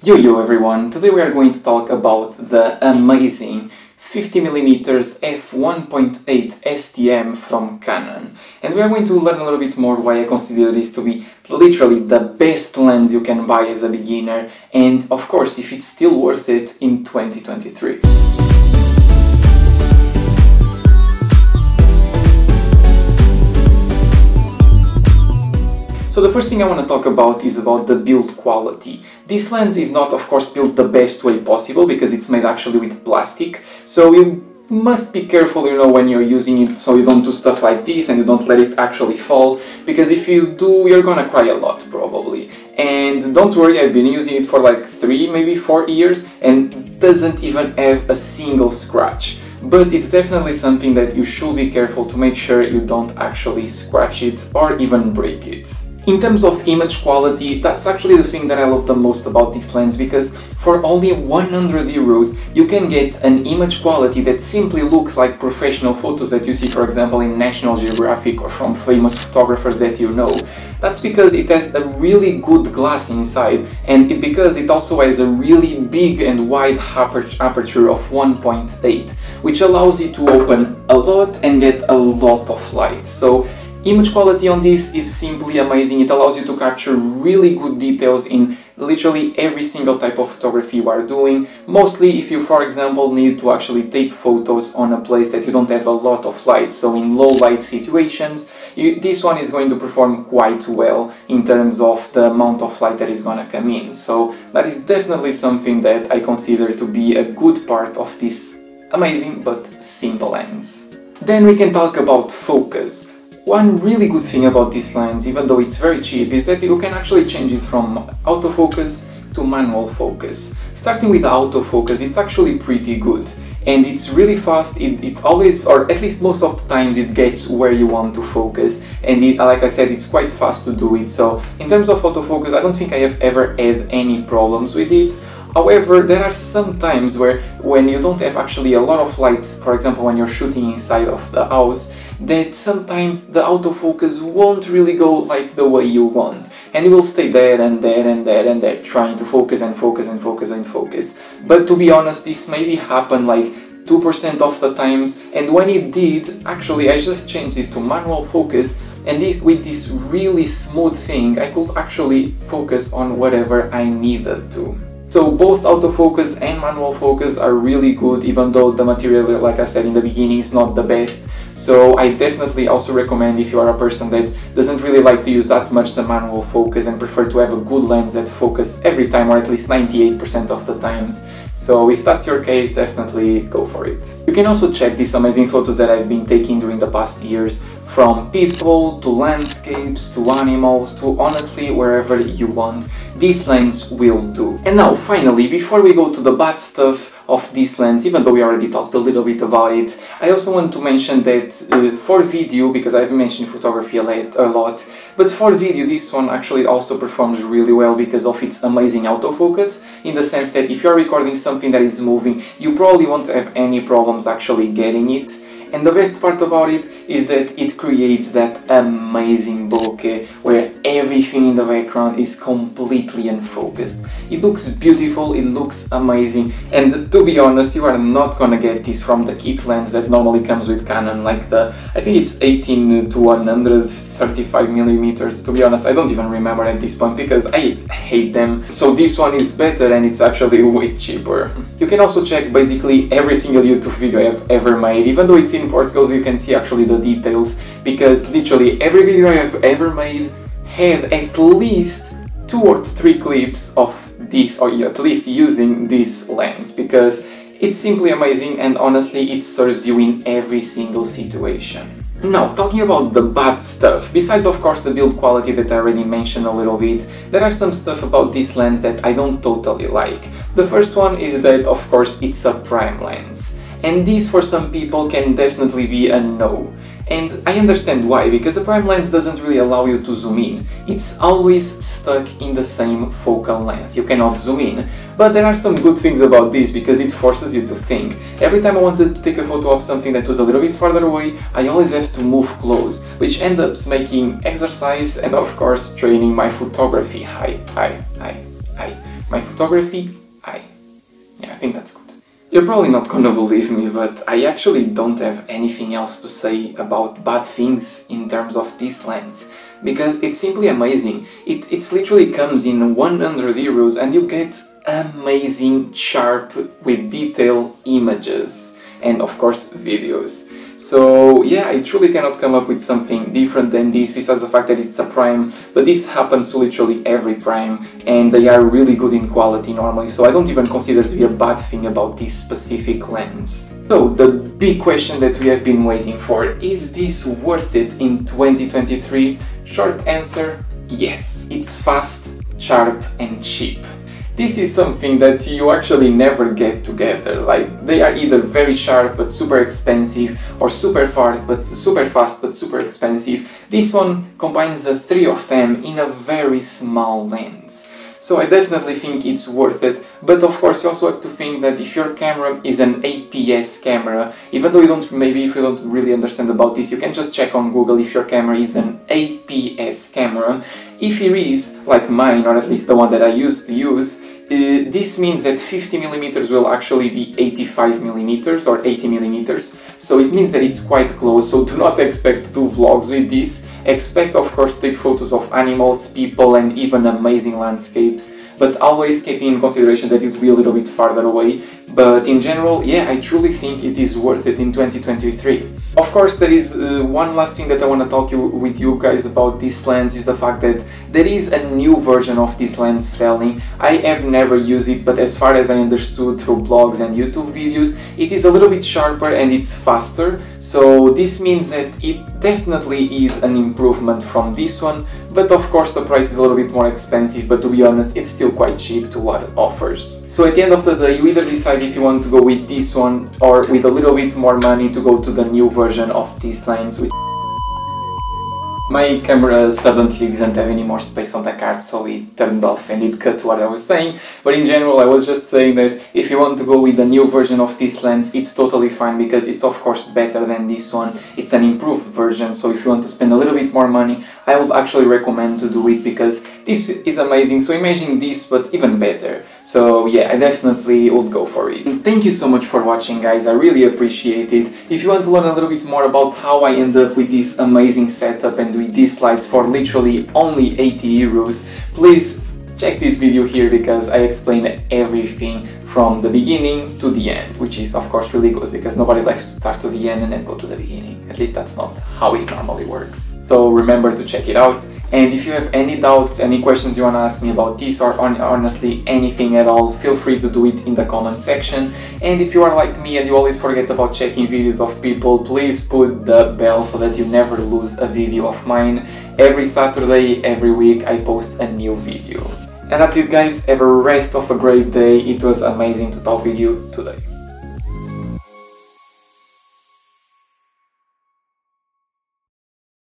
Yo everyone, today we are going to talk about the amazing 50mm f1.8 STM from Canon, and we are going to learn a little bit more why I consider this to be literally the best lens you can buy as a beginner, and of course if it's still worth it in 2023. So the first thing I want to talk about is about the build quality. This lens is not, of course, built the best way possible because it's made actually with plastic. So you must be careful, when you're using it, so you don't do stuff like this and you don't let it actually fall, because if you do, you're gonna cry a lot probably. And don't worry, I've been using it for like 3, maybe 4 years and doesn't even have a single scratch. But it's definitely something that you should be careful to make sure you don't actually scratch it or even break it. In terms of image quality, that's actually the thing that I love the most about this lens, because for only 100 euros you can get an image quality that simply looks like professional photos that you see, for example, in National Geographic or from famous photographers that you know. That's because it has a really good glass inside, and because it also has a really big and wide aperture of 1.8, which allows it to open a lot and get a lot of light. So image quality on this is simply amazing. It allows you to capture really good details in literally every single type of photography you are doing. Mostly if you, for example, need to actually take photos on a place that you don't have a lot of light, so in low light situations, this one is going to perform quite well in terms of the amount of light that is gonna come in. So that is definitely something that I consider to be a good part of this amazing but simple lens. Then we can talk about focus. One really good thing about this lens, even though it's very cheap, is that you can actually change it from autofocus to manual focus. Starting with the autofocus, it's actually pretty good. And it's really fast, it always, or at least most of the times, it gets where you want to focus. And like I said, it's quite fast to do it. So in terms of autofocus, I don't think I have ever had any problems with it. However, there are some times when you don't have actually a lot of light, for example when you're shooting inside of the house, that sometimes the autofocus won't really go like the way you want. And you will stay there and there and there and there, trying to focus and focus and focus and focus. But to be honest, this maybe happened like 2% of the times, and when it did, actually I just changed it to manual focus, and with this really smooth thing, I could actually focus on whatever I needed to. So both autofocus and manual focus are really good, even though the material, like I said in the beginning, is not the best. So I definitely also recommend, if you are a person that doesn't really like to use that much the manual focus and prefer to have a good lens that focuses every time, or at least 98% of the times. So if that's your case, definitely go for it. You can also check these amazing photos that I've been taking during the past years, from people to landscapes to animals to honestly wherever you want. This lens will do. And now finally, before we go to the bad stuff of this lens, even though we already talked a little bit about it, I also want to mention that for video, because I've mentioned photography a lot, but for video this one actually also performs really well because of its amazing autofocus, in the sense that if you're recording something that is moving, you probably won't have any problems actually getting it. And the best part about it is that it creates that amazing bokeh where everything in the background is completely unfocused. It looks beautiful, it looks amazing, and to be honest, you are not gonna get this from the kit lens that normally comes with Canon, like I think it's 18 to 135mm. To be honest, I don't even remember at this point because I hate them. So this one is better and it's actually way cheaper. You can also check basically every single YouTube video I've ever made, even though it's in Portugal, you can see actually the details, because literally every video I have ever made had at least 2 or 3 clips of this, or at least using this lens, because it's simply amazing and honestly it serves you in every single situation. Now, talking about the bad stuff, besides of course the build quality that I already mentioned a little bit, there are some stuff about this lens that I don't totally like. The first one is that of course it's a prime lens. And this for some people can definitely be a no. And I understand why, because a prime lens doesn't really allow you to zoom in. It's always stuck in the same focal length. You cannot zoom in. But there are some good things about this, because it forces you to think. Every time I wanted to take a photo of something that was a little bit farther away, I always have to move close, which ends up making exercise and of course training my photography. My photography, yeah, I think that's good. You're probably not gonna believe me, but I actually don't have anything else to say about bad things in terms of this lens, because it's simply amazing. It's literally comes in 100 euros and you get amazing, sharp, with detail images and of course videos. So yeah, I truly cannot come up with something different than this, besides the fact that it's a prime, but this happens to literally every prime and they are really good in quality normally, so I don't even consider it to be a bad thing about this specific lens. So the big question that we have been waiting for, is this worth it in 2023? Short answer, yes. It's fast, sharp and cheap. This is something that you actually never get together. Like, they are either very sharp but super expensive, or super fast but super expensive. This one combines the three of them in a very small lens. So I definitely think it's worth it, but of course you also have to think that if your camera is an APS camera, even though maybe if you don't really understand about this, you can just check on Google if your camera is an APS camera. If it is, like mine, or at least the one that I used to use, this means that 50mm will actually be 85mm or 80mm, so it means that it's quite close, so do not expect to do vlogs with this. Expect, of course, to take photos of animals, people and even amazing landscapes, but always keeping in consideration that it will be a little bit farther away. But in general, yeah, I truly think it is worth it in 2023. Of course, there is one last thing that I want to talk with you guys about this lens, is the fact that there is a new version of this lens selling. I have never used it, but as far as I understood through blogs and YouTube videos, it is a little bit sharper and it's faster. So this means that it definitely is an improvement from this one, but of course the price is a little bit more expensive, but to be honest, it's still quite cheap to what it offers. So at the end of the day, you either decide if you want to go with this one, or with a little bit more money to go to the new version of this lens. My camera suddenly didn't have any more space on the card, so it turned off and it cut what I was saying. But in general, I was just saying that if you want to go with the new version of this lens, it's totally fine, because it's of course better than this one. It's an improved version, so if you want to spend a little bit more money, I would actually recommend to do it, because this is amazing. So imagine this, but even better. So yeah, I definitely would go for it. And thank you so much for watching, guys. I really appreciate it. If you want to learn a little bit more about how I end up with this amazing setup and with these lights for literally only 80 euros, please check this video here, because I explain everything from the beginning to the end, which is of course really good, because nobody likes to start to the end and then go to the beginning. At least that's not how it normally works. So remember to check it out. And if you have any doubts, any questions you want to ask me about this, or honestly anything at all, feel free to do it in the comment section. And if you are like me and you always forget about checking videos of people, please put the bell so that you never lose a video of mine. Every Saturday, every week, I post a new video. And that's it, guys. Have a rest of a great day. It was amazing to talk with you today.